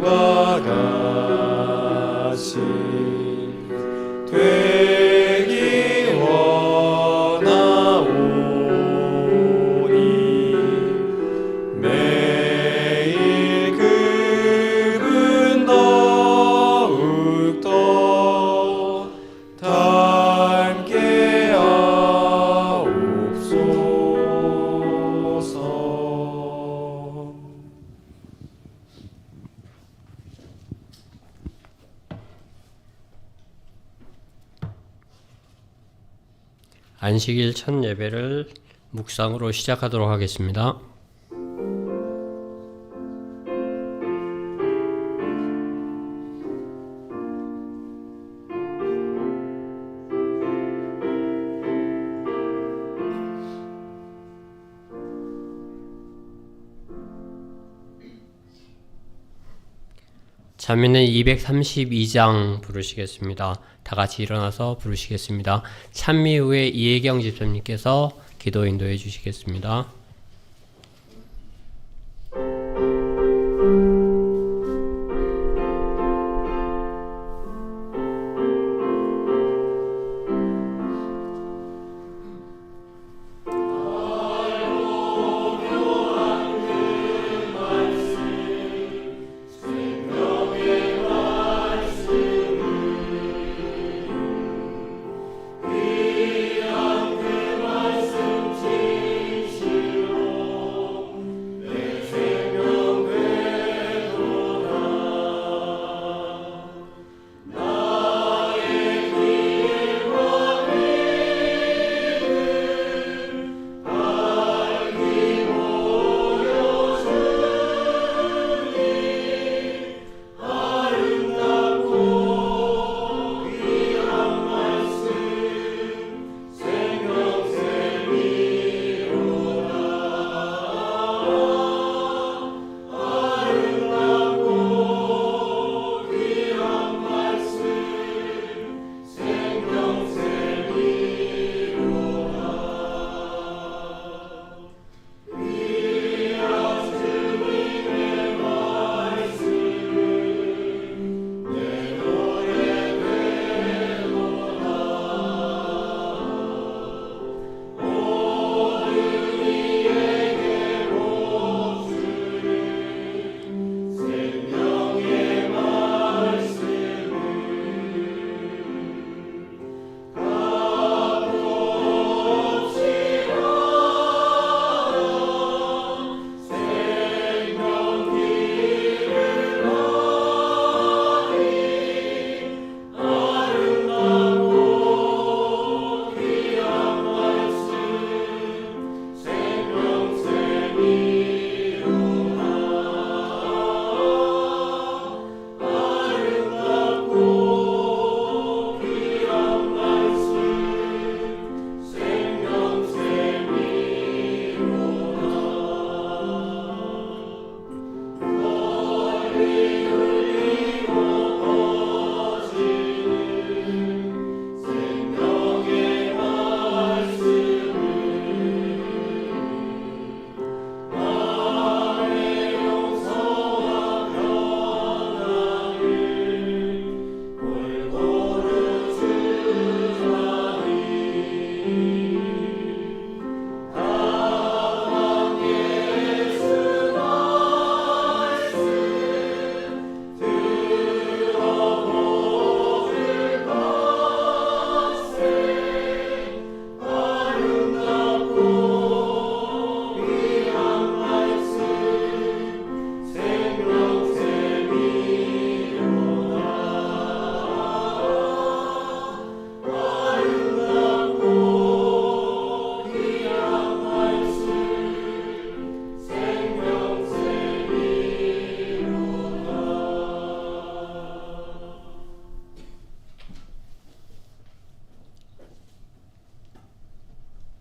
전과 같이 되기 원하오니 매일 그분 더욱더 닮게 하옵소서. 안식일 첫 예배를 묵상으로 시작하도록 하겠습니다. 자매는 232장 부르시겠습니다. 다 같이 일어나서 부르시겠습니다. 찬미 후에 이혜경 집사님께서 기도 인도해 주시겠습니다.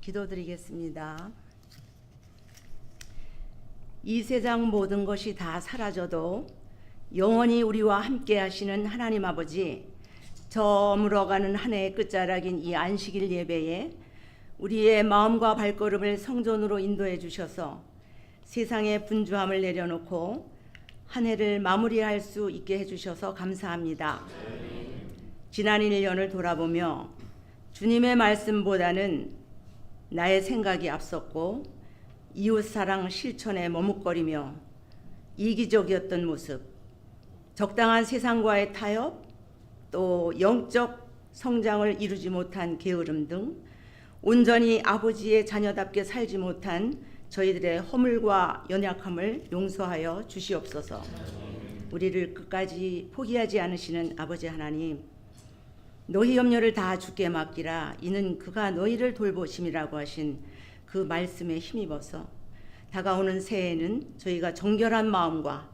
기도드리겠습니다. 이 세상 모든 것이 다 사라져도 영원히 우리와 함께 하시는 하나님 아버지, 저물어가는 한 해의 끝자락인 이 안식일 예배에 우리의 마음과 발걸음을 성전으로 인도해 주셔서 세상의 분주함을 내려놓고 한 해를 마무리할 수 있게 해주셔서 감사합니다. 지난 1년을 돌아보며 주님의 말씀보다는 나의 생각이 앞섰고 이웃사랑 실천에 머뭇거리며 이기적이었던 모습, 적당한 세상과의 타협, 또 영적 성장을 이루지 못한 게으름 등 온전히 아버지의 자녀답게 살지 못한 저희들의 허물과 연약함을 용서하여 주시옵소서. 우리를 끝까지 포기하지 않으시는 아버지 하나님, 너희 염려를 다 주께 맡기라. 이는 그가 너희를 돌보심이라고 하신 그 말씀에 힘입어서 다가오는 새해에는 저희가 정결한 마음과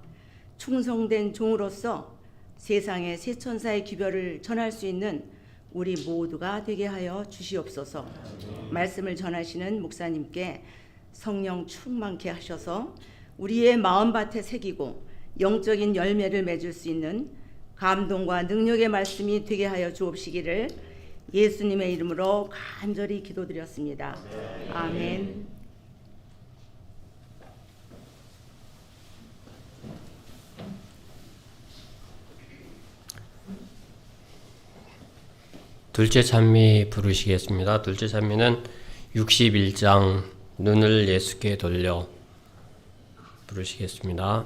충성된 종으로서 세상의 세천사의 기별을 전할 수 있는 우리 모두가 되게 하여 주시옵소서. 말씀을 전하시는 목사님께 성령 충만케 하셔서 우리의 마음밭에 새기고 영적인 열매를 맺을 수 있는 감동과 능력의 말씀이 되게 하여 주옵시기를 예수님의 이름으로 간절히 기도드렸습니다. 아멘. 둘째 찬미 부르시겠습니다. 둘째 찬미는 61장 눈을 예수께 돌려 부르시겠습니다.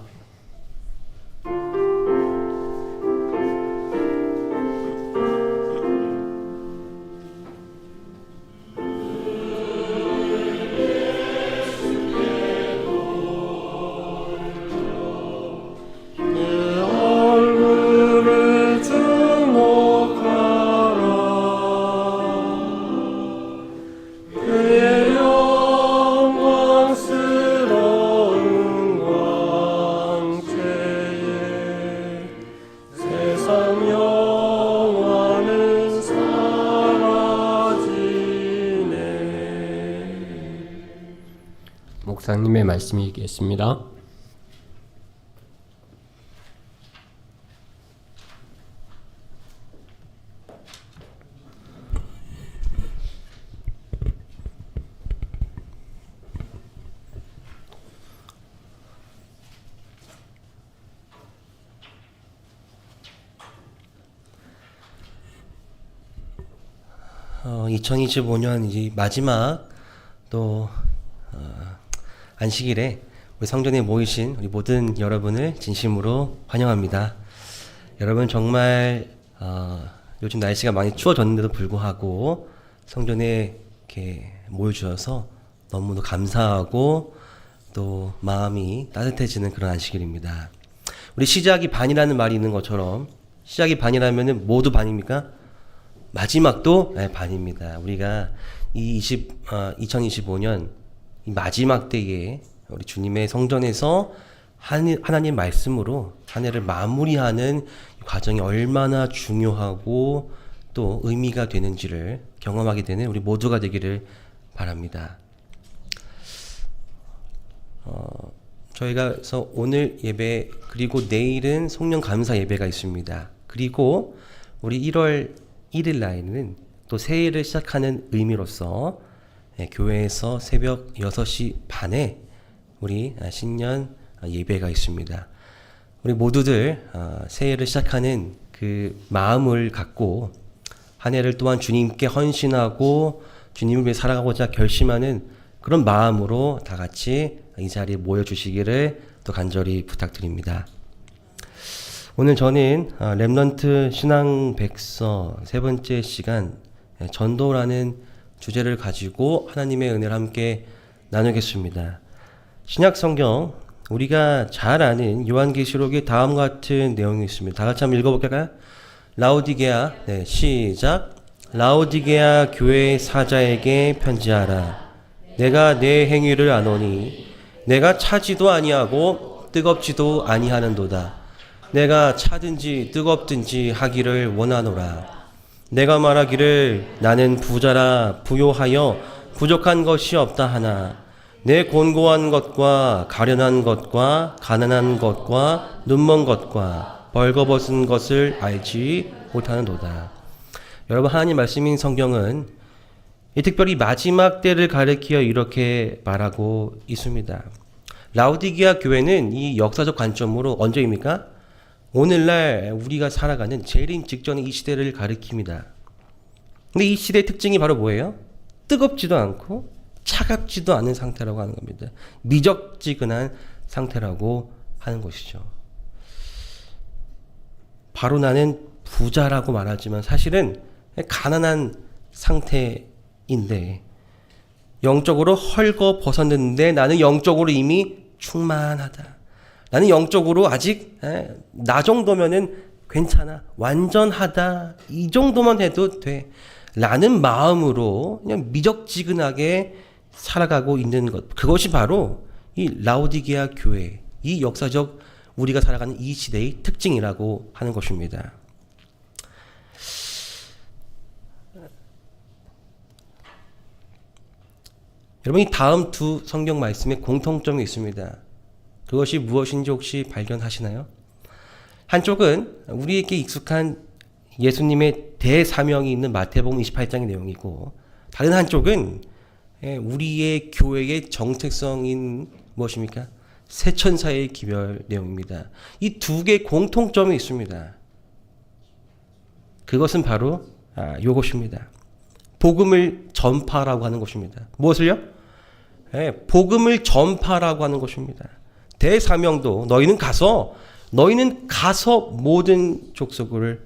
목사님의 말씀이겠습니다. 어, 2025년 이제 마지막 또 안식일에 우리 성전에 모이신 우리 모든 여러분을 진심으로 환영합니다. 여러분 정말 요즘 날씨가 많이 추워졌는데도 불구하고 성전에 이렇게 모여주셔서 너무도 감사하고 또 마음이 따뜻해지는 그런 안식일입니다. 우리 시작이 반이라는 말이 있는 것처럼 시작이 반이라면 모두 반입니까? 마지막도 반입니다. 우리가 이 2025년 이 마지막 때에 우리 주님의 성전에서 하나님 말씀으로 한 해를 마무리하는 과정이 얼마나 중요하고 또 의미가 되는지를 경험하게 되는 우리 모두가 되기를 바랍니다. 저희가 그래서 오늘 예배 그리고 내일은 성령 감사 예배가 있습니다. 그리고 우리 1월 1일 날에는 또 새해를 시작하는 의미로서 교회에서 새벽 6시 반에 우리 신년 예배가 있습니다. 우리 모두들 새해를 시작하는 그 마음을 갖고 한 해를 또한 주님께 헌신하고 주님을 위해 살아가고자 결심하는 그런 마음으로 다 같이 이 자리에 모여주시기를 또 간절히 부탁드립니다. 오늘 저는 렘넌트 신앙 백서 세 번째 시간 전도라는 주제를 가지고 하나님의 은혜를 함께 나누겠습니다. 신약 성경 우리가 잘 아는 요한계시록의 다음과 같은 내용이 있습니다. 다 같이 한번 읽어볼까요? 라오디게아, 시작. 라오디게아 교회 사자에게 편지하라. 내가 내 행위를 아노니 내가 차지도 아니하고 뜨겁지도 아니하는도다. 내가 차든지 뜨겁든지 하기를 원하노라. 내가 말하기를 나는 부자라 부요하여 부족한 것이 없다 하나 내 곤고한 것과 가련한 것과 가난한 것과 눈먼 것과 벌거벗은 것을 알지 못하는도다. 여러분, 하나님 말씀인 성경은 특별히 마지막 때를 가리키어 이렇게 말하고 있습니다. 라오디게아 교회는 이 역사적 관점으로 언제입니까? 오늘날 우리가 살아가는 재림 직전의 이 시대를 가리킵니다. 근데 이 시대의 특징이 바로 뭐예요? 뜨겁지도 않고 차갑지도 않은 상태라고 하는 겁니다. 미적지근한 상태라고 하는 것이죠. 바로 나는 부자라고 말하지만 사실은 가난한 상태인데, 영적으로 헐거벗었는데 나는 영적으로 이미 충만하다. 나는 영적으로 아직 나 정도면은 괜찮아, 완전하다, 이 정도만 해도 돼 라는 마음으로 그냥 미적지근하게 살아가고 있는 것, 그것이 바로 이 라오디게아 교회, 이 역사적 우리가 살아가는 이 시대의 특징이라고 하는 것입니다. 여러분, 이 다음 두 성경 말씀에 공통점이 있습니다. 그것이 무엇인지 혹시 발견하시나요? 한쪽은 우리에게 익숙한 예수님의 대사명이 있는 마태복음 28장의 내용이고, 다른 한쪽은 우리의 교회의 정체성인 무엇입니까? 새천사의 기별 내용입니다. 이 두 개의 공통점이 있습니다. 그것은 바로 이것입니다. 복음을 전파라고 하는 것입니다. 무엇을요? 복음을 전파라고 하는 것입니다. 대사명도 너희는 가서 모든 족속을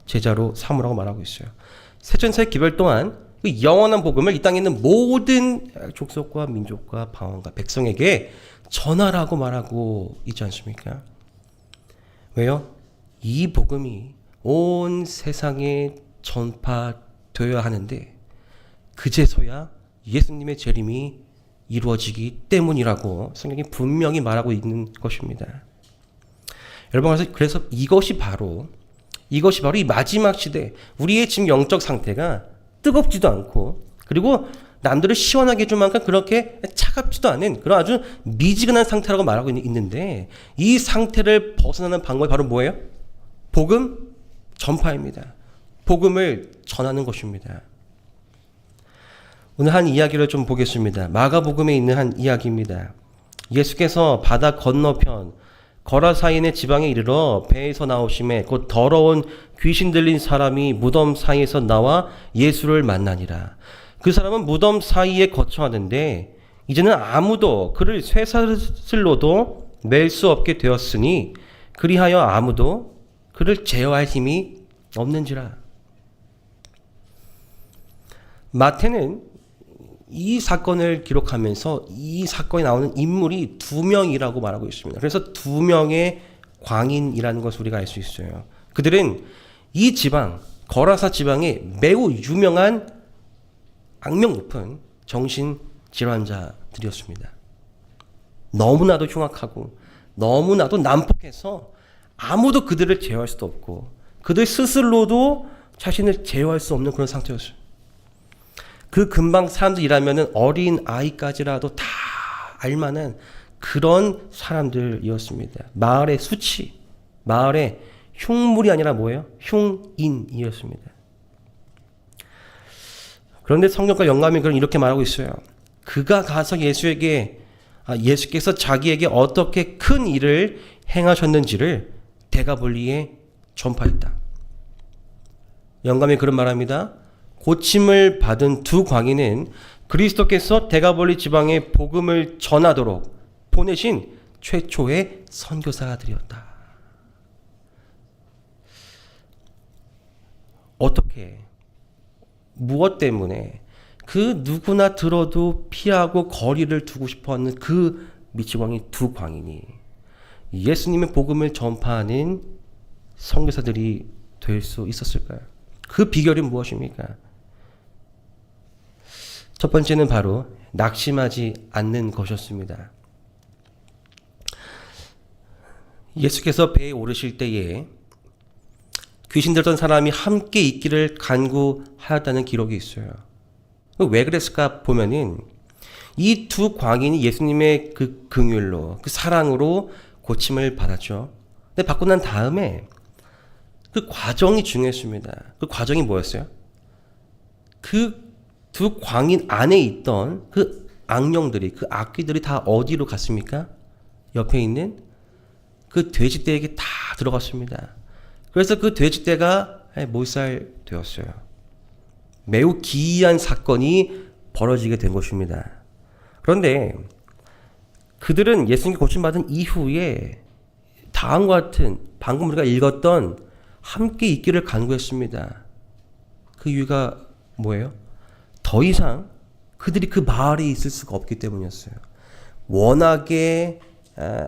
제자로 삼으라고 말하고 있어요. 새천사의 기별 또한 그 영원한 복음을 이 땅에 있는 모든 족속과 민족과 방언과 백성에게 전하라고 말하고 있지 않습니까? 왜요? 이 복음이 온 세상에 전파되어야 하는데 그제서야 예수님의 재림이 이루어지기 때문이라고 성경이 분명히 말하고 있는 것입니다. 여러분, 그래서 이것이 바로 이 마지막 시대, 우리의 지금 영적 상태가 뜨겁지도 않고, 그리고 남들을 시원하게 해줄 만큼 그렇게 차갑지도 않은 그런 아주 미지근한 상태라고 말하고 있는데, 이 상태를 벗어나는 방법이 바로 뭐예요? 복음 전파입니다. 복음을 전하는 것입니다. 오늘 한 이야기를 좀 보겠습니다. 마가복음에 있는 한 이야기입니다. 예수께서 바다 건너편 거라사인의 지방에 이르러 배에서 나오심에 곧 더러운 귀신 들린 사람이 무덤 사이에서 나와 예수를 만나니라. 그 사람은 무덤 사이에 거처하는데 이제는 아무도 그를 쇠사슬로도 맬 수 없게 되었으니 그리하여 아무도 그를 제어할 힘이 없는지라. 마태는 이 사건을 기록하면서 이 사건에 나오는 인물이 두 명이라고 말하고 있습니다. 그래서 두 명의 광인이라는 것을 우리가 알 수 있어요. 그들은 이 지방, 거라사 지방에 매우 유명한 악명 높은 정신질환자들이었습니다. 너무나도 흉악하고 너무나도 난폭해서 아무도 그들을 제어할 수도 없고 그들 스스로도 자신을 제어할 수 없는 그런 상태였어요. 그 근방 사람들이라면 어린 아이까지라도 다 알만한 그런 사람들이었습니다. 마을의 수치, 마을의 흉물이 아니라 뭐예요? 흉인이었습니다. 그런데 성경과 영감이 그런 이렇게 말하고 있어요. 그가 가서 예수께서 자기에게 어떻게 큰 일을 행하셨는지를 대가볼리에 전파했다. 영감이 그런 말합니다. 고침을 받은 두 광인은 그리스도께서 대가볼리 지방에 복음을 전하도록 보내신 최초의 선교사들이었다. 어떻게, 무엇 때문에 그 누구나 들어도 피하고 거리를 두고 싶어하는 그 미치광이 두 광인이 예수님의 복음을 전파하는 선교사들이 될 수 있었을까요? 그 비결이 무엇입니까? 첫 번째는 바로 낙심하지 않는 것이었습니다. 예수께서 배에 오르실 때에 귀신 들던 사람이 함께 있기를 간구하였다는 기록이 있어요. 왜 그랬을까 보면은 이 두 광인이 예수님의 그 긍휼로, 그 사랑으로 고침을 받았죠. 근데 받고 난 다음에 그 과정이 중요했습니다. 그 과정이 뭐였어요? 그 두 광인 안에 있던 그 악령들이, 그 악귀들이 다 어디로 갔습니까? 옆에 있는 그 돼지떼에게 다 들어갔습니다. 그래서 그 돼지떼가 몰살되었어요. 매우 기이한 사건이 벌어지게 된 것입니다. 그런데 그들은 예수님께 고침받은 이후에 다음과 같은 방금 우리가 읽었던 함께 있기를 간구했습니다. 그 이유가 뭐예요? 더 이상 그들이 그 마을에 있을 수가 없기 때문이었어요. 워낙에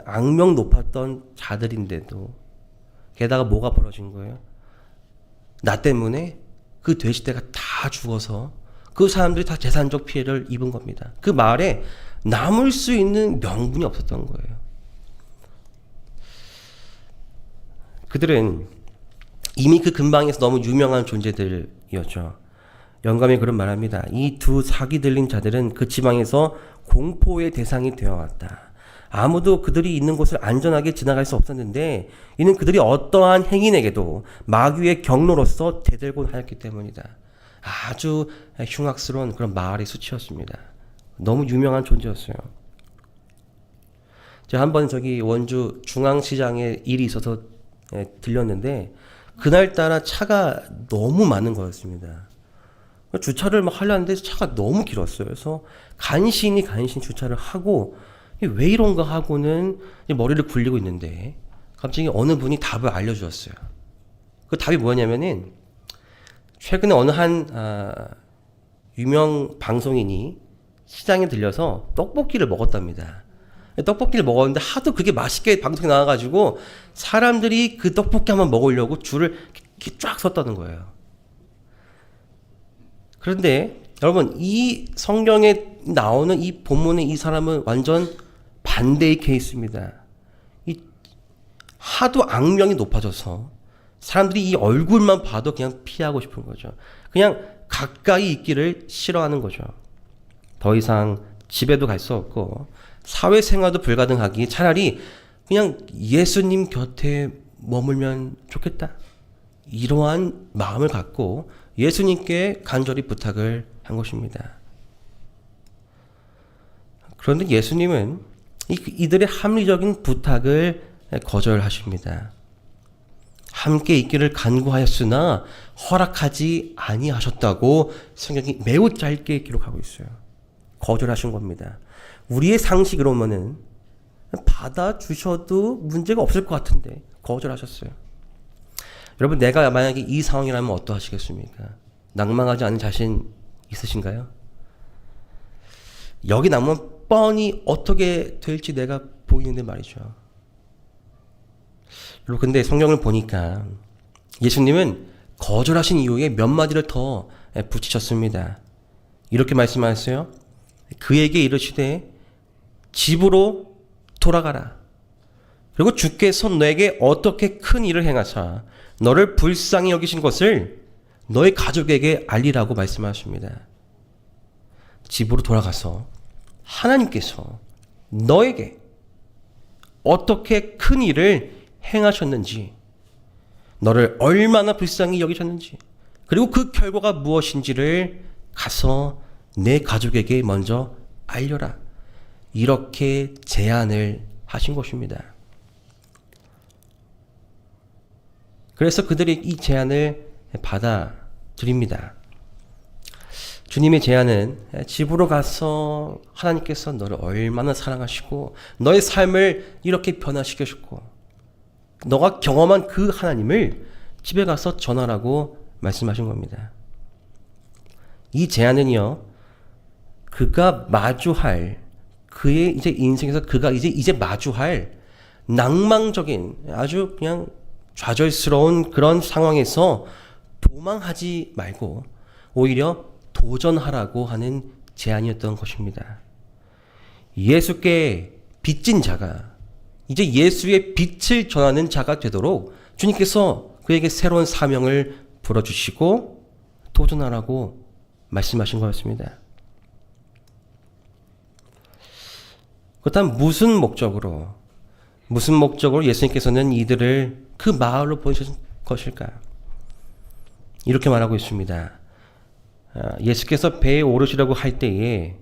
악명 높았던 자들인데도, 게다가 뭐가 벌어진 거예요? 나 때문에 그 돼지떼가 다 죽어서 그 사람들이 다 재산적 피해를 입은 겁니다. 그 마을에 남을 수 있는 명분이 없었던 거예요. 그들은 이미 그 근방에서 너무 유명한 존재들이었죠. 영감이 그런 말합니다. 이 두 사기 들린 자들은 그 지방에서 공포의 대상이 되어왔다. 아무도 그들이 있는 곳을 안전하게 지나갈 수 없었는데 이는 그들이 어떠한 행인에게도 마귀의 경로로서 대들곤 하였기 때문이다. 아주 흉악스러운 그런 마을의 수치였습니다. 너무 유명한 존재였어요. 제가 한번 저기 원주 중앙시장에 일이 있어서 들렸는데 그날따라 차가 너무 많은 거였습니다. 주차를 막 하려는데 차가 너무 길었어요. 그래서 간신히 주차를 하고 왜 이런가 하고는 머리를 굴리고 있는데 갑자기 어느 분이 답을 알려주었어요. 그 답이 뭐냐면은 최근에 어느 한 유명 방송인이 시장에 들려서 떡볶이를 먹었답니다. 떡볶이를 먹었는데 하도 그게 맛있게 방송에 나와가지고 사람들이 그 떡볶이 한번 먹으려고 줄을 이렇게 쫙 섰다는 거예요. 그런데 여러분, 이 성경에 나오는 이 본문의 이 사람은 완전 반대의 케이스입니다. 이 하도 악명이 높아져서 사람들이 이 얼굴만 봐도 그냥 피하고 싶은 거죠. 그냥 가까이 있기를 싫어하는 거죠. 더 이상 집에도 갈 수 없고 사회생활도 불가능하기에 차라리 그냥 예수님 곁에 머물면 좋겠다. 이러한 마음을 갖고 예수님께 간절히 부탁을 한 것입니다. 그런데 예수님은 이들의 합리적인 부탁을 거절하십니다. 함께 있기를 간구하였으나 허락하지 아니하셨다고 성경이 매우 짧게 기록하고 있어요. 거절하신 겁니다. 우리의 상식으로는 받아주셔도 문제가 없을 것 같은데 거절하셨어요. 여러분, 내가 만약에 이 상황이라면 어떠하시겠습니까? 낭망하지 않은 자신 있으신가요? 여기 나면 뻔히 어떻게 될지 내가 보이는데 말이죠. 여러분, 근데 성경을 보니까 예수님은 거절하신 이후에 몇 마디를 더 붙이셨습니다. 이렇게 말씀하셨어요. 그에게 이르시되 집으로 돌아가라. 그리고 주께서 너에게 어떻게 큰 일을 행하사 너를 불쌍히 여기신 것을 너의 가족에게 알리라고 말씀하십니다. 집으로 돌아가서 하나님께서 너에게 어떻게 큰 일을 행하셨는지, 너를 얼마나 불쌍히 여기셨는지, 그리고 그 결과가 무엇인지를 가서 내 가족에게 먼저 알려라. 이렇게 제안을 하신 것입니다. 그래서 그들이 이 제안을 받아들입니다. 주님의 제안은 집으로 가서 하나님께서 너를 얼마나 사랑하시고 너의 삶을 이렇게 변화시켜주고 너가 경험한 그 하나님을 집에 가서 전하라고 말씀하신 겁니다. 이 제안은요, 그가 마주할, 그의 이제 인생에서 그가 이제 마주할 낭망적인 아주 그냥 좌절스러운 그런 상황에서 도망하지 말고 오히려 도전하라고 하는 제안이었던 것입니다. 예수께 빚진 자가 이제 예수의 빛을 전하는 자가 되도록 주님께서 그에게 새로운 사명을 불어주시고 도전하라고 말씀하신 거였습니다. 그렇다면 무슨 목적으로 예수님께서는 이들을 그 마을로 보내신 것일까? 이렇게 말하고 있습니다. 예수께서 배에 오르시라고 할 때에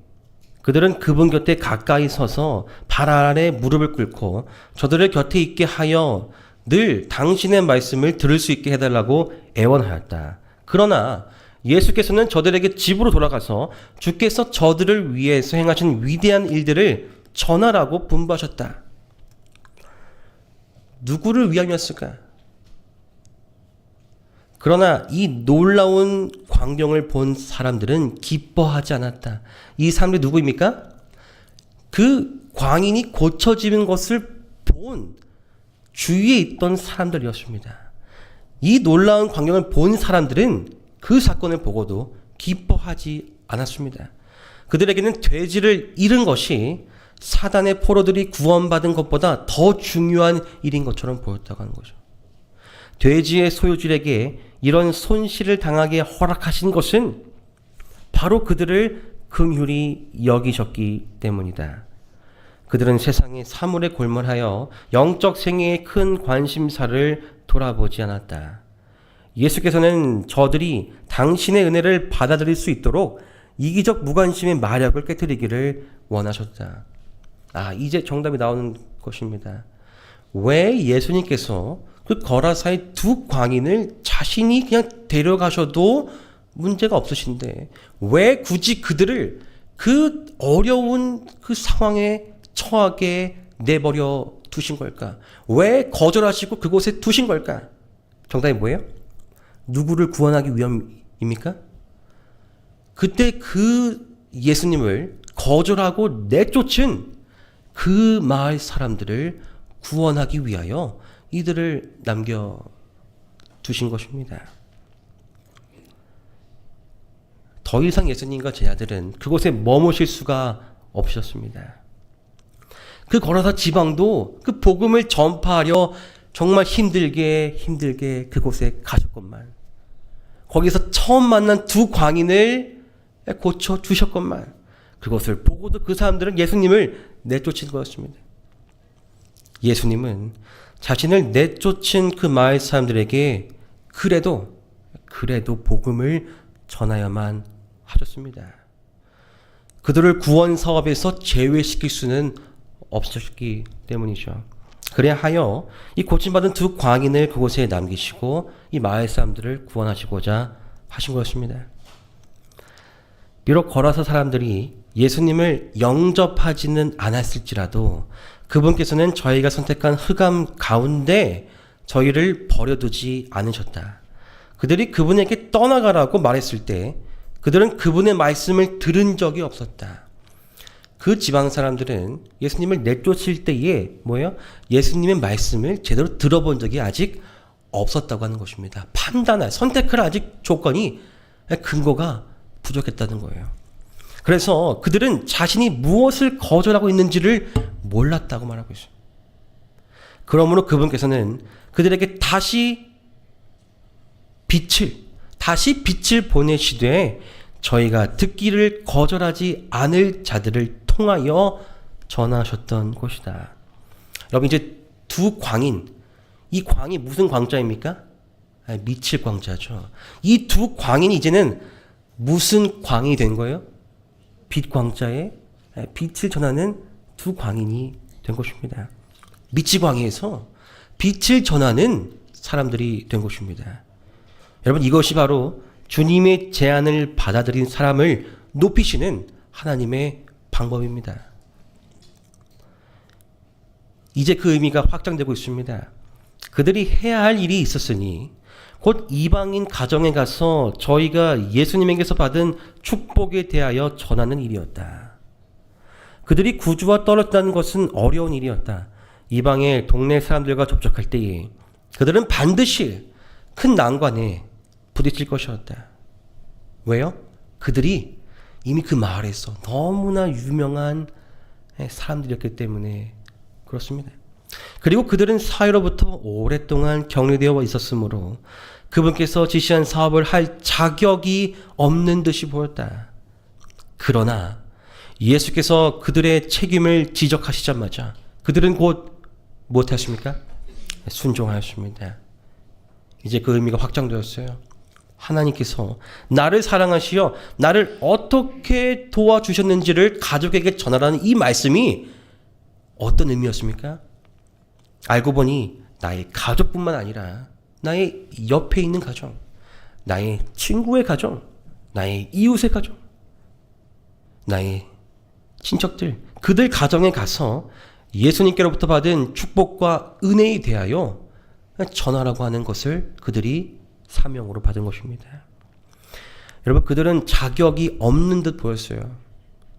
그들은 그분 곁에 가까이 서서 발 아래 무릎을 꿇고 저들을 곁에 있게 하여 늘 당신의 말씀을 들을 수 있게 해달라고 애원하였다. 그러나 예수께서는 저들에게 집으로 돌아가서 주께서 저들을 위해서 행하신 위대한 일들을 전하라고 분부하셨다. 누구를 위함이었을까? 그러나 이 놀라운 광경을 본 사람들은 기뻐하지 않았다. 이 사람들이 누구입니까? 그 광인이 고쳐지는 것을 본 주위에 있던 사람들이었습니다. 이 놀라운 광경을 본 사람들은 그 사건을 보고도 기뻐하지 않았습니다. 그들에게는 돼지를 잃은 것이 사단의 포로들이 구원받은 것보다 더 중요한 일인 것처럼 보였다고 하는 거죠. 돼지의 소유주에게 이런 손실을 당하게 허락하신 것은 바로 그들을 긍휼히 여기셨기 때문이다. 그들은 세상의 사물에 골몰하여 영적 생애의 큰 관심사를 돌아보지 않았다. 예수께서는 저들이 당신의 은혜를 받아들일 수 있도록 이기적 무관심의 마력을 깨뜨리기를 원하셨다. 이제 정답이 나오는 것입니다. 왜 예수님께서 그 거라사의 두 광인을 자신이 그냥 데려가셔도 문제가 없으신데 왜 굳이 그들을 그 어려운 그 상황에 처하게 내버려 두신 걸까? 왜 거절하시고 그곳에 두신 걸까? 정답이 뭐예요? 누구를 구원하기 위함입니까? 그때 그 예수님을 거절하고 내쫓은 그 마을 사람들을 구원하기 위하여 이들을 남겨두신 것입니다. 더 이상 예수님과 제자들은 그곳에 머무실 수가 없으셨습니다. 그 거라사 지방도 그 복음을 전파하려 정말 힘들게 그곳에 가셨건만 거기서 처음 만난 두 광인을 고쳐주셨건만 그것을 보고도 그 사람들은 예수님을 내쫓은 거였습니다. 예수님은 자신을 내쫓은 그 마을 사람들에게 그래도 복음을 전하야만 하셨습니다. 그들을 구원 사업에서 제외시킬 수는 없었기 때문이죠. 그래야 하여 이 고침받은 두 광인을 그곳에 남기시고 이 마을 사람들을 구원하시고자 하신 것입니다. 비록 거라사 사람들이 예수님을 영접하지는 않았을지라도 그분께서는 저희가 선택한 흑암 가운데 저희를 버려두지 않으셨다. 그들이 그분에게 떠나가라고 말했을 때 그들은 그분의 말씀을 들은 적이 없었다. 그 지방 사람들은 예수님을 내쫓을 때에 예수님의 말씀을 제대로 들어본 적이 아직 없었다고 하는 것입니다. 판단할, 선택할 아직 조건이, 근거가 부족했다는 거예요. 그래서 그들은 자신이 무엇을 거절하고 있는지를 몰랐다고 말하고 있어요. 그러므로 그분께서는 그들에게 다시 빛을 보내시되 저희가 듣기를 거절하지 않을 자들을 통하여 전하셨던 것이다. 여러분, 이제 두 광인, 이 광이 무슨 광자입니까? 미칠 광자죠. 이 두 광인이 이제는 무슨 광이 된 거예요? 빛 광자에 빛을 전하는 두 광인이 된 것입니다. 미치광이에서 빛을 전하는 사람들이 된 것입니다. 여러분, 이것이 바로 주님의 제안을 받아들인 사람을 높이시는 하나님의 방법입니다. 이제 그 의미가 확장되고 있습니다. 그들이 해야 할 일이 있었으니 곧 이방인 가정에 가서 저희가 예수님에게서 받은 축복에 대하여 전하는 일이었다. 그들이 구주와 떨어졌다는 것은 어려운 일이었다. 이방의 동네 사람들과 접촉할 때에 그들은 반드시 큰 난관에 부딪힐 것이었다. 왜요? 그들이 이미 그 마을에서 너무나 유명한 사람들이었기 때문에 그렇습니다. 그리고 그들은 사회로부터 오랫동안 격리되어 있었으므로 그분께서 지시한 사업을 할 자격이 없는 듯이 보였다. 그러나 예수께서 그들의 책임을 지적하시자마자 그들은 곧 무엇하십니까? 순종하였습니다. 이제 그 의미가 확장되었어요. 하나님께서 나를 사랑하시어 나를 어떻게 도와주셨는지를 가족에게 전하라는 이 말씀이 어떤 의미였습니까? 알고 보니 나의 가족뿐만 아니라 나의 옆에 있는 가정, 나의 친구의 가정, 나의 이웃의 가정, 나의 친척들, 그들 가정에 가서 예수님께로부터 받은 축복과 은혜에 대하여 전하라고 하는 것을 그들이 사명으로 받은 것입니다. 여러분, 그들은 자격이 없는 듯 보였어요.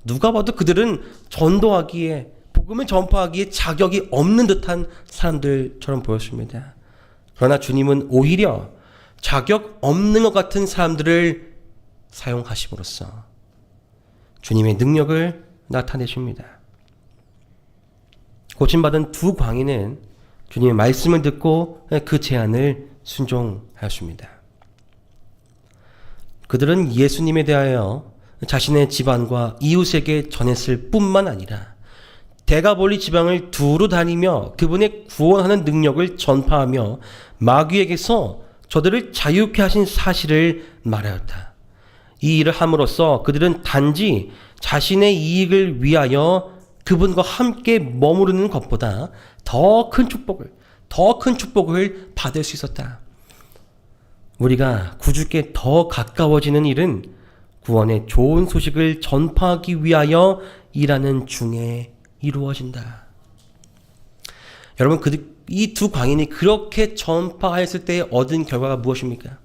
누가 봐도 그들은 전도하기에, 복음을 전파하기에 자격이 없는 듯한 사람들처럼 보였습니다. 그러나 주님은 오히려 자격 없는 것 같은 사람들을 사용하심으로써 주님의 능력을 나타내십니다. 고침받은 두 광인은 주님의 말씀을 듣고 그 제안을 순종하였습니다. 그들은 예수님에 대하여 자신의 집안과 이웃에게 전했을 뿐만 아니라 데가볼리 지방을 두루 다니며 그분의 구원하는 능력을 전파하며 마귀에게서 저들을 자유케 하신 사실을 말하였다. 이 일을 함으로써 그들은 단지 자신의 이익을 위하여 그분과 함께 머무르는 것보다 더 큰 축복을 받을 수 있었다. 우리가 구주께 더 가까워지는 일은 구원의 좋은 소식을 전파하기 위하여 일하는 중에 이루어진다. 여러분, 이 두 광인이 그렇게 전파하였을 때에 얻은 결과가 무엇입니까?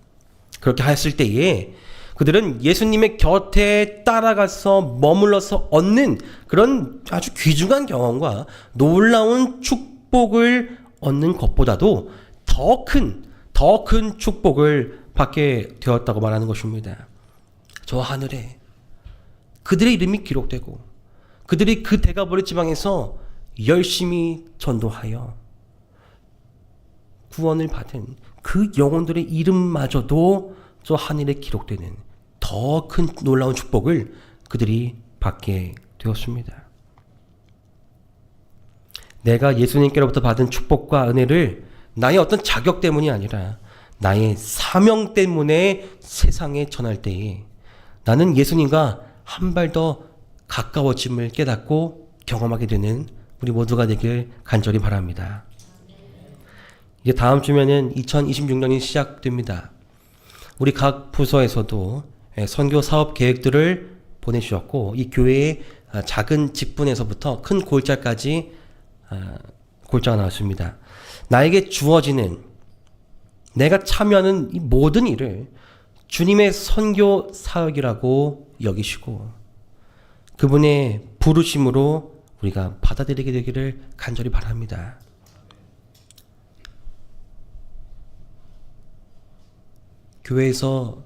그렇게 하였을 때에 그들은 예수님의 곁에 따라가서 머물러서 얻는 그런 아주 귀중한 경험과 놀라운 축복을 얻는 것보다도 더 큰 축복을 받게 되었다고 말하는 것입니다. 저 하늘에 그들의 이름이 기록되고 그들이 그 데가볼리 지방에서 열심히 전도하여 구원을 받은 그 영혼들의 이름마저도 저 하늘에 기록되는 더 큰 놀라운 축복을 그들이 받게 되었습니다. 내가 예수님께로부터 받은 축복과 은혜를 나의 어떤 자격 때문이 아니라 나의 사명 때문에 세상에 전할 때에 나는 예수님과 한 발 더 가까워짐을 깨닫고 경험하게 되는 우리 모두가 되길 간절히 바랍니다. 이제 다음 주면은 2026년이 시작됩니다. 우리 각 부서에서도 선교 사업 계획들을 보내주셨고 이 교회의 작은 직분에서부터 큰 골자까지 골자가 나왔습니다. 나에게 주어지는 내가 참여하는 이 모든 일을 주님의 선교 사역이라고 여기시고 그분의 부르심으로 우리가 받아들이게 되기를 간절히 바랍니다. 교회에서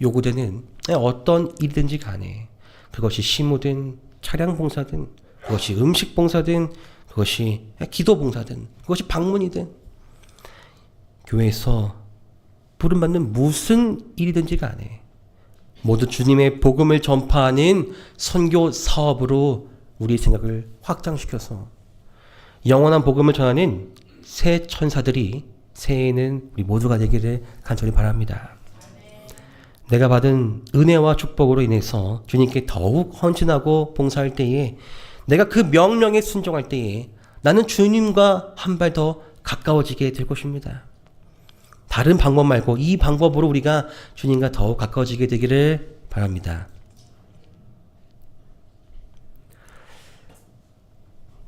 요구되는 어떤 일이든지 간에 그것이 시무든 차량 봉사든 그것이 음식 봉사든 그것이 기도 봉사든 그것이 방문이든 교회에서 부름받는 무슨 일이든지 간에 모두 주님의 복음을 전파하는 선교 사업으로 우리의 생각을 확장시켜서 영원한 복음을 전하는 새 천사들이 새해에는 우리 모두가 되기를 간절히 바랍니다. 내가 받은 은혜와 축복으로 인해서 주님께 더욱 헌신하고 봉사할 때에 내가 그 명령에 순종할 때에 나는 주님과 한 발 더 가까워지게 될 것입니다. 다른 방법 말고 이 방법으로 우리가 주님과 더욱 가까워지게 되기를 바랍니다.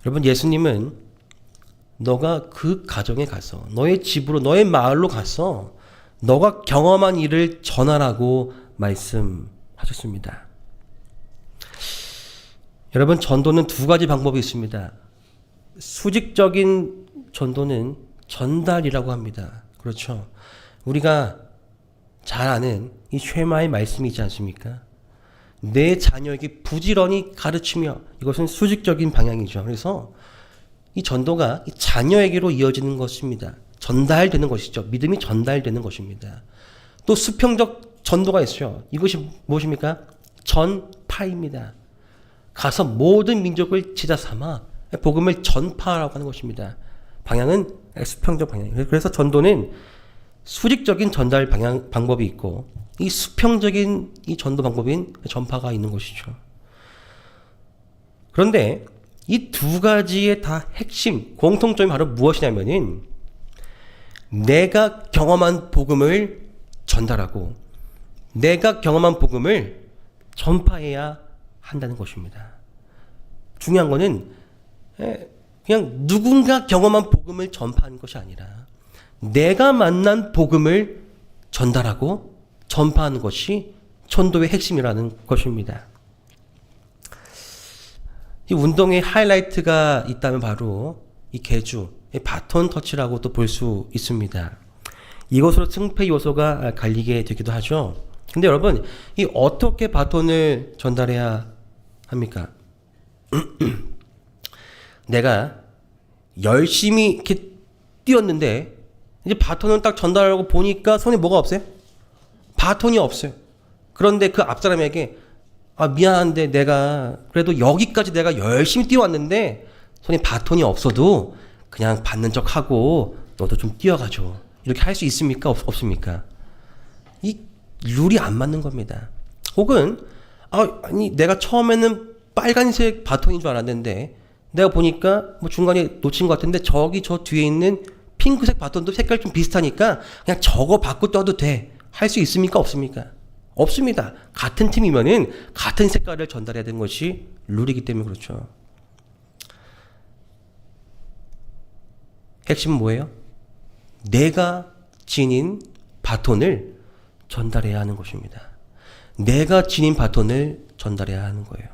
여러분, 예수님은 너가 그 가정에 가서 너의 집으로 너의 마을로 가서 너가 경험한 일을 전하라고 말씀하셨습니다. 여러분, 전도는 두 가지 방법이 있습니다. 수직적인 전도는 전달이라고 합니다. 그렇죠. 우리가 잘 아는 이 쉐마의 말씀이 있지 않습니까? 내 자녀에게 부지런히 가르치며 이것은 수직적인 방향이죠. 그래서 이 전도가 이 자녀에게로 이어지는 것입니다. 전달되는 것이죠. 믿음이 전달되는 것입니다. 또 수평적 전도가 있어요. 이것이 무엇입니까? 전파입니다. 가서 모든 민족을 지자 삼아 복음을 전파하라고 하는 것입니다. 방향은 수평적 방향이에요. 그래서 전도는 수직적인 전달 방법이 있고 이 수평적인 이 전도 방법인 전파가 있는 것이죠. 그런데 이 두 가지의 다 핵심, 공통점이 바로 무엇이냐면은 내가 경험한 복음을 전달하고 내가 경험한 복음을 전파해야 한다는 것입니다. 중요한 거는 그냥 누군가 경험한 복음을 전파하는 것이 아니라 내가 만난 복음을 전달하고 전파하는 것이 전도의 핵심이라는 것입니다. 이 운동의 하이라이트가 있다면 바로 이 계주, 이 바톤 터치라고 또 볼 수 있습니다. 이것으로 승패 요소가 갈리게 되기도 하죠. 근데 여러분, 이 어떻게 바톤을 전달해야 합니까? 내가 열심히 이렇게 뛰었는데 이제 바톤을 딱 전달하려고 보니까 손에 뭐가 없어요? 바톤이 없어요. 그런데 그 앞사람에게 미안한데 내가 그래도 여기까지 내가 열심히 뛰어왔는데 손에 바톤이 없어도 그냥 받는 척하고 너도 좀 뛰어가줘. 이렇게 할 수 있습니까? 없습니까? 이 룰이 안 맞는 겁니다. 혹은 아니 내가 처음에는 빨간색 바톤인 줄 알았는데 내가 보니까 뭐 중간에 놓친 것 같은데 저기 저 뒤에 있는 핑크색 바톤도 색깔 좀 비슷하니까 그냥 저거 받고 떠도 돼. 할 수 있습니까? 없습니까? 없습니다. 같은 팀이면은 같은 색깔을 전달해야 되는 것이 룰이기 때문에 그렇죠. 핵심은 뭐예요? 내가 지닌 바톤을 전달해야 하는 것입니다. 내가 지닌 바톤을 전달해야 하는 거예요.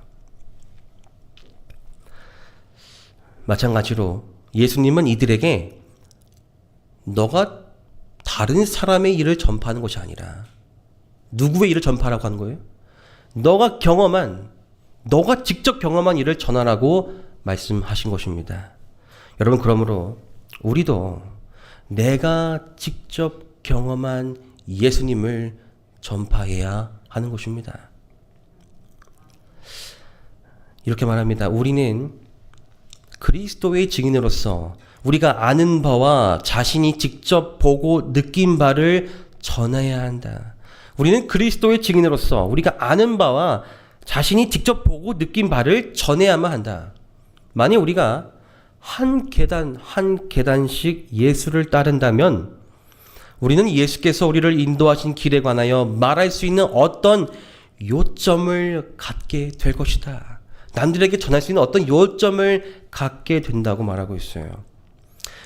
마찬가지로 예수님은 이들에게 너가 다른 사람의 일을 전파하는 것이 아니라 누구의 일을 전파하라고 하는 거예요? 너가 직접 경험한 일을 전하라고 말씀하신 것입니다. 여러분, 그러므로 우리도 내가 직접 경험한 예수님을 전파해야 하는 것입니다. 이렇게 말합니다. 우리는 그리스도의 증인으로서 우리가 아는 바와 자신이 직접 보고 느낀 바를 전해야 한다. 우리는 그리스도의 증인으로서 우리가 아는 바와 자신이 직접 보고 느낀 바를 전해야만 한다. 만약 우리가 한 계단 한 계단씩 예수를 따른다면 우리는 예수께서 우리를 인도하신 길에 관하여 말할 수 있는 어떤 요점을 갖게 될 것이다. 남들에게 전할 수 있는 어떤 요점을 갖게 된다고 말하고 있어요.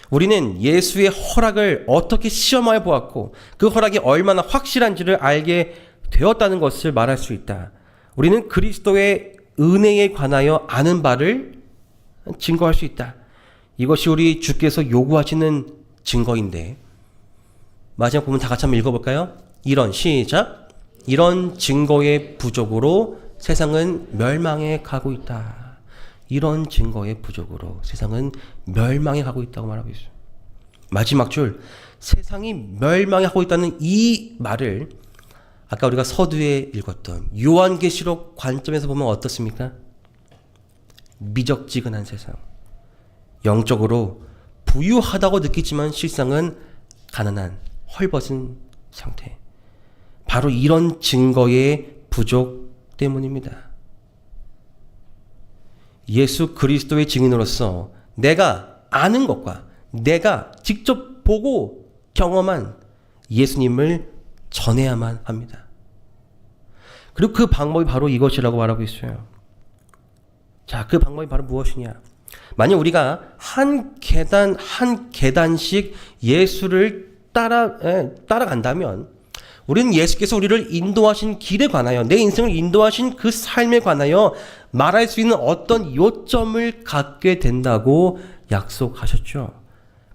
우리는 예수의 허락을 어떻게 시험하여 보았고 그 허락이 얼마나 확실한지를 알게 되었다는 것을 말할 수 있다. 우리는 그리스도의 은혜에 관하여 아는 바를 증거할 수 있다. 이것이 우리 주께서 요구하시는 증거인데, 마지막 부분 다 같이 한번 읽어볼까요? 시작. 이런 증거의 부족으로 세상은 멸망해 가고 있다. 이런 증거의 부족으로 세상은 멸망해 가고 있다고 말하고 있어요. 마지막 줄, 세상이 멸망해 가고 있다는 이 말을 아까 우리가 서두에 읽었던 요한계시록 관점에서 보면 어떻습니까? 미적지근한 세상. 영적으로 부유하다고 느끼지만 실상은 가난한, 헐벗은 상태. 바로 이런 증거의 부족 때문입니다. 예수 그리스도의 증인으로서 내가 아는 것과 내가 직접 보고 경험한 예수님을 전해야만 합니다. 그리고 그 방법이 바로 이것이라고 말하고 있어요. 자, 그 방법이 바로 무엇이냐? 만약 우리가 한 계단 한 계단씩 예수를 따라간다면 우리는 예수께서 우리를 인도하신 길에 관하여, 내 인생을 인도하신 그 삶에 관하여 말할 수 있는 어떤 요점을 갖게 된다고 약속하셨죠.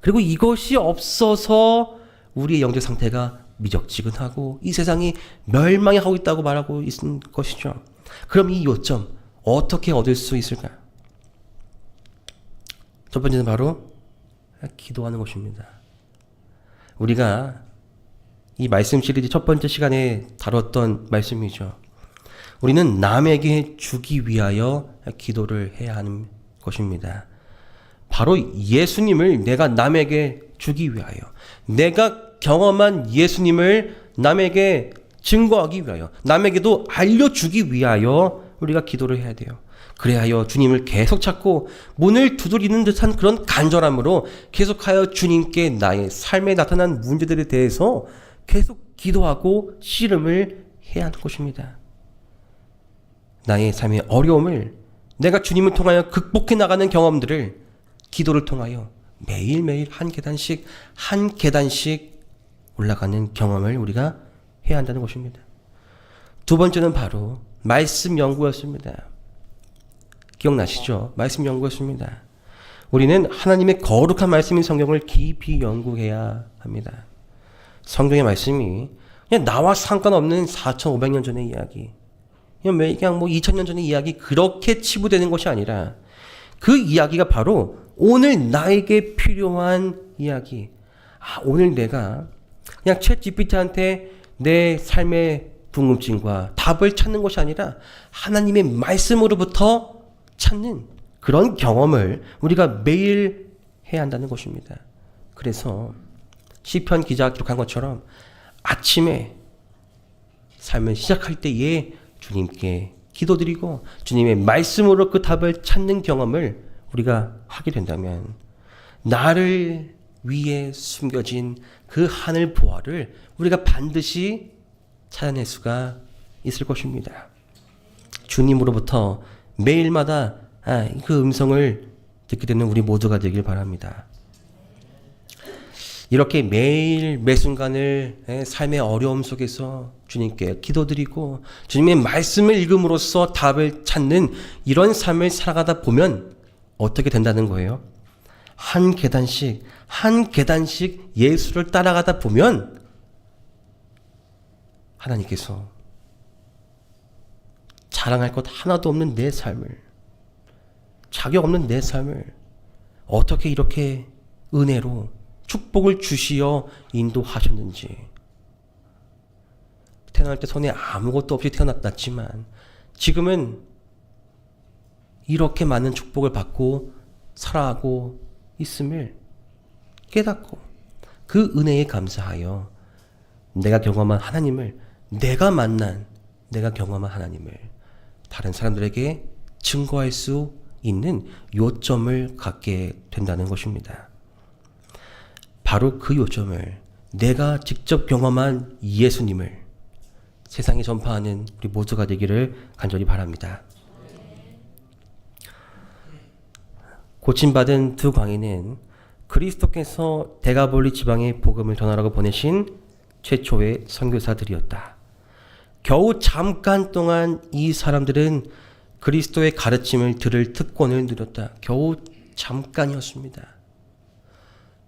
그리고 이것이 없어서 우리의 영적 상태가 미적지근하고 이 세상이 멸망해 가고 있다고 말하고 있는 것이죠. 그럼 이 요점 어떻게 얻을 수 있을까요? 첫 번째는 바로 기도하는 것입니다. 우리가 이 말씀 시리즈 첫 번째 시간에 다뤘던 말씀이죠. 우리는 남에게 주기 위하여 기도를 해야 하는 것입니다. 바로 예수님을 내가 남에게 주기 위하여, 내가 경험한 예수님을 남에게 증거하기 위하여, 남에게도 알려주기 위하여 우리가 기도를 해야 돼요. 그래야 주님을 계속 찾고 문을 두드리는 듯한 그런 간절함으로 계속하여 주님께 나의 삶에 나타난 문제들에 대해서 계속 기도하고 씨름을 해야 하는 것입니다. 나의 삶의 어려움을 내가 주님을 통하여 극복해 나가는 경험들을 기도를 통하여 매일매일 한 계단씩 올라가는 경험을 우리가 해야 한다는 것입니다. 두 번째는 바로 말씀 연구였습니다. 기억나시죠? 말씀 연구였습니다. 우리는 하나님의 거룩한 말씀인 성경을 깊이 연구해야 합니다. 성경의 말씀이 그냥 나와 상관없는 4,500년 전의 이야기, 그냥 2000년 전의 이야기 그렇게 치부되는 것이 아니라 그 이야기가 바로 오늘 나에게 필요한 이야기. 오늘 내가 그냥 챗 GPT한테 내 삶의 궁금증과 답을 찾는 것이 아니라 하나님의 말씀으로부터 찾는 그런 경험을 우리가 매일 해야 한다는 것입니다. 그래서 시편 기자가 기록한 것처럼 아침에 삶을 시작할 때에 주님께 기도드리고 주님의 말씀으로 그 답을 찾는 경험을 우리가 하게 된다면 나를 위해 숨겨진 그 하늘 보화를 우리가 반드시 찾아낼 수가 있을 것입니다. 주님으로부터 매일마다 그 음성을 듣게 되는 우리 모두가 되길 바랍니다. 이렇게 매일 매 순간을 삶의 어려움 속에서 주님께 기도드리고 주님의 말씀을 읽음으로써 답을 찾는 이런 삶을 살아가다 보면 어떻게 된다는 거예요? 한 계단씩 예수를 따라가다 보면 하나님께서 자랑할 것 하나도 없는 내 삶을, 자격 없는 내 삶을 어떻게 이렇게 은혜로 축복을 주시어 인도하셨는지. 태어날 때 손에 아무것도 없이 태어났지만 지금은 이렇게 많은 축복을 받고 살아가고 있음을 깨닫고 그 은혜에 감사하여 내가 경험한 하나님을, 내가 경험한 하나님을 다른 사람들에게 증거할 수 있는 요점을 갖게 된다는 것입니다. 바로 그 요점을, 내가 직접 경험한 예수님을 세상에 전파하는 우리 모두가 되기를 간절히 바랍니다. 고침받은 두 광인은 그리스도께서 데가볼리 지방에 복음을 전하라고 보내신 최초의 선교사들이었다. 겨우 잠깐 동안 이 사람들은 그리스도의 가르침을 들을 특권을 누렸다. 겨우 잠깐이었습니다.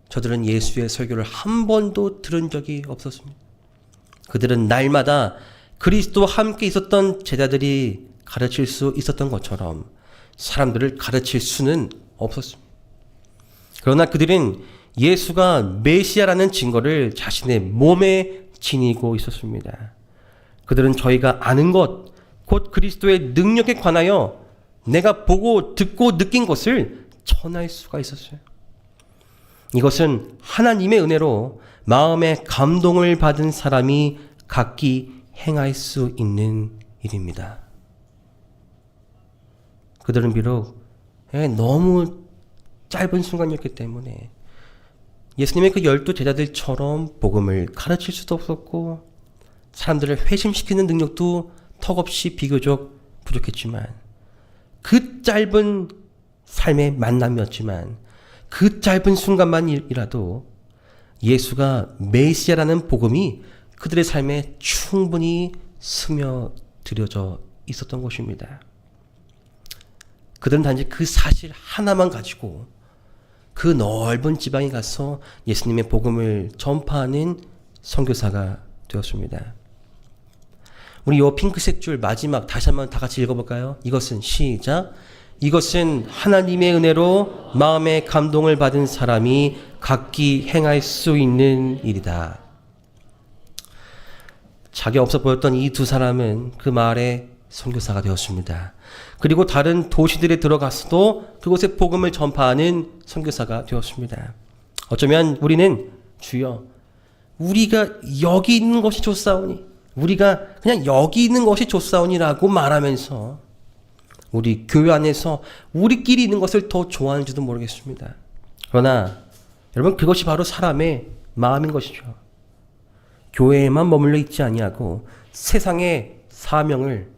저들은 예수의 설교를 한 번도 들은 적이 없었습니다. 그들은 날마다 그리스도와 함께 있었던 제자들이 가르칠 수 있었던 것처럼 사람들을 가르칠 수는 없었습니다. 그러나 그들은 예수가 메시아라는 증거를 자신의 몸에 지니고 있었습니다. 그들은 저희가 아는 것, 곧 그리스도의 능력에 관하여 내가 보고 듣고 느낀 것을 전할 수가 있었어요. 이것은 하나님의 은혜로 마음의 감동을 받은 사람이 각기 행할 수 있는 일입니다. 그들은 비록 너무 짧은 순간이었기 때문에 예수님의 그 12 제자들처럼 복음을 가르칠 수도 없었고 사람들을 회심시키는 능력도 턱없이 비교적 부족했지만, 그 짧은 삶의 만남이었지만 그 짧은 순간만이라도 예수가 메시아라는 복음이 그들의 삶에 충분히 스며들어져 있었던 것입니다. 그들은 단지 그 사실 하나만 가지고 그 넓은 지방에 가서 예수님의 복음을 전파하는 선교사가 되었습니다. 우리 이 핑크색 줄 마지막 다시 한번 다 같이 읽어볼까요? 이것은 시작. 이것은 하나님의 은혜로 마음의 감동을 받은 사람이 각기 행할 수 있는 일이다. 자기 없어 보였던 이 두 사람은 그 마을의 선교사가 되었습니다. 그리고 다른 도시들에 들어가서도 그곳에 복음을 전파하는 선교사가 되었습니다. 어쩌면 우리는 주여, 우리가 여기 있는 것이 좋사오니 우리가 그냥 여기 있는 것이 좋사오니라고 말하면서 우리 교회 안에서 우리끼리 있는 것을 더 좋아하는지도 모르겠습니다. 그러나 여러분, 그것이 바로 사람의 마음인 것이죠. 교회에만 머물러 있지 아니하고 세상의 사명을,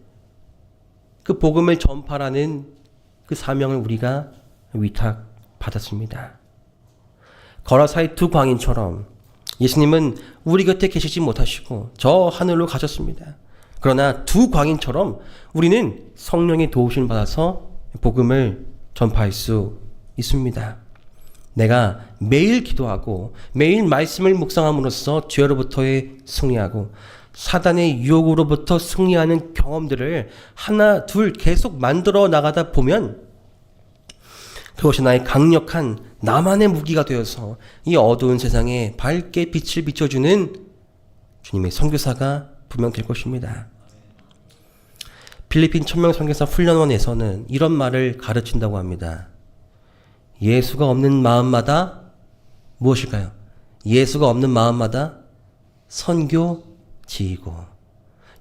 그 복음을 전파라는 그 사명을 우리가 위탁받았습니다. 거라사의 두 광인처럼 예수님은 우리 곁에 계시지 못하시고 저 하늘로 가셨습니다. 그러나 두 광인처럼 우리는 성령의 도우심을 받아서 복음을 전파할 수 있습니다. 내가 매일 기도하고 매일 말씀을 묵상함으로써 죄로부터의 승리하고 사단의 유혹으로부터 승리하는 경험들을 하나 둘 계속 만들어 나가다 보면 그것이 나의 강력한 나만의 무기가 되어서 이 어두운 세상에 밝게 빛을 비춰주는 주님의 선교사가 분명 될 것입니다. 필리핀 천명 선교사 훈련원에서는 이런 말을 가르친다고 합니다. 예수가 없는 마음마다 무엇일까요? 예수가 없는 마음마다 선교지이고,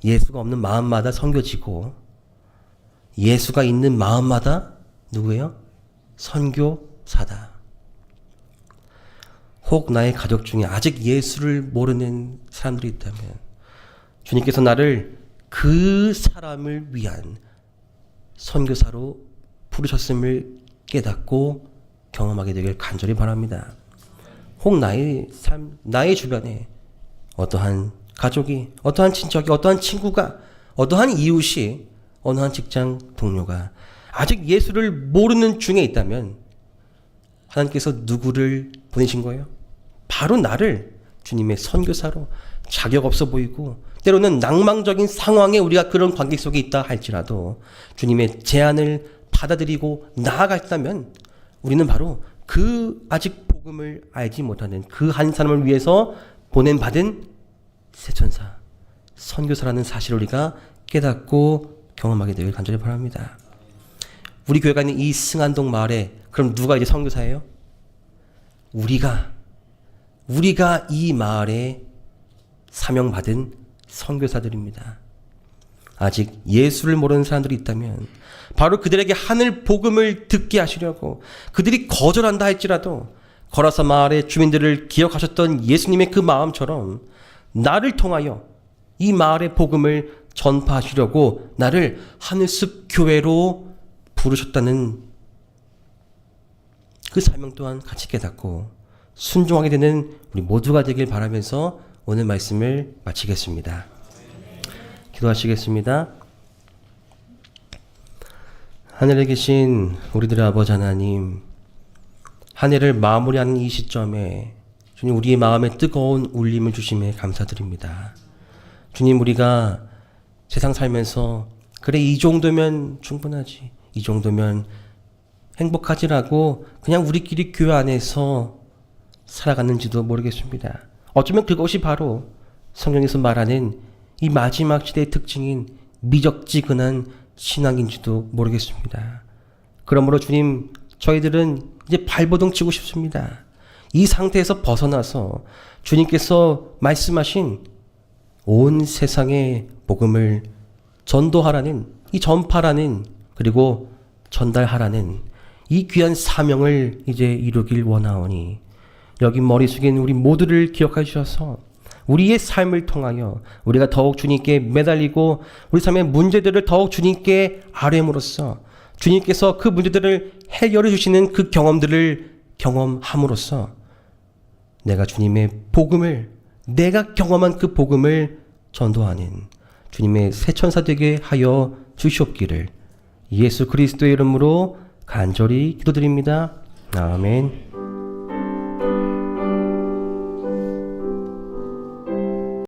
예수가 없는 마음마다 선교지고, 예수가 있는 마음마다 누구예요? 선교사다. 혹 나의 가족 중에 아직 예수를 모르는 사람들이 있다면 주님께서 나를 그 사람을 위한 선교사로 부르셨음을 깨닫고 경험하게 되길 간절히 바랍니다. 혹 나의 삶, 나의 주변에 어떠한 가족이, 어떠한 친척이, 어떠한 친구가, 어떠한 이웃이, 어느 한 직장 동료가 아직 예수를 모르는 중에 있다면 하나님께서 누구를 보내신 거예요? 바로 나를 주님의 선교사로, 자격 없어 보이고 때로는 낭망적인 상황에 우리가 그런 관계 속에 있다 할지라도 주님의 제안을 받아들이고 나아갔다면 우리는 바로 그 아직 복음을 알지 못하는 그 한 사람을 위해서 보낸받은 세천사, 선교사라는 사실을 우리가 깨닫고 경험하게 되길 간절히 바랍니다. 우리 교회가 있는 이 승안동 마을에 그럼 누가 이제 선교사예요? 우리가 이 마을에 사명받은 선교사들입니다. 아직 예수를 모르는 사람들이 있다면 바로 그들에게 하늘 복음을 듣게 하시려고 그들이 거절한다 할지라도 거라사 마을의 주민들을 기억하셨던 예수님의 그 마음처럼 나를 통하여 이 마을의 복음을 전파하시려고 나를 하늘숲 교회로 부르셨다는 그 사명 또한 같이 깨닫고 순종하게 되는 우리 모두가 되길 바라면서 오늘 말씀을 마치겠습니다. 기도하시겠습니다. 하늘에 계신 우리들의 아버지 하나님, 한 해를 마무리하는 이 시점에 주님, 우리의 마음에 뜨거운 울림을 주심에 감사드립니다. 주님, 우리가 세상 살면서 그래 이 정도면 충분하지, 이 정도면 행복하지라고 그냥 우리끼리 교회 안에서 살아갔는지도 모르겠습니다. 어쩌면 그것이 바로 성경에서 말하는 이 마지막 시대의 특징인 미적지근한 신앙인지도 모르겠습니다. 그러므로 주님, 저희들은 이제 발버둥 치고 싶습니다. 이 상태에서 벗어나서 주님께서 말씀하신 온 세상의 복음을 전도하라는, 이 전파라는, 그리고 전달하라는 이 귀한 사명을 이제 이루길 원하오니 여기 머리 숙인 우리 모두를 기억해 주셔서 우리의 삶을 통하여 우리가 더욱 주님께 매달리고 우리 삶의 문제들을 더욱 주님께 아뢰므로써 주님께서 그 문제들을 해결해 주시는 그 경험들을 경험함으로써 내가 주님의 복음을, 내가 경험한 그 복음을 전도하는 주님의 새천사 되게 하여 주시옵기를 예수 그리스도의 이름으로 간절히 기도드립니다. 아멘.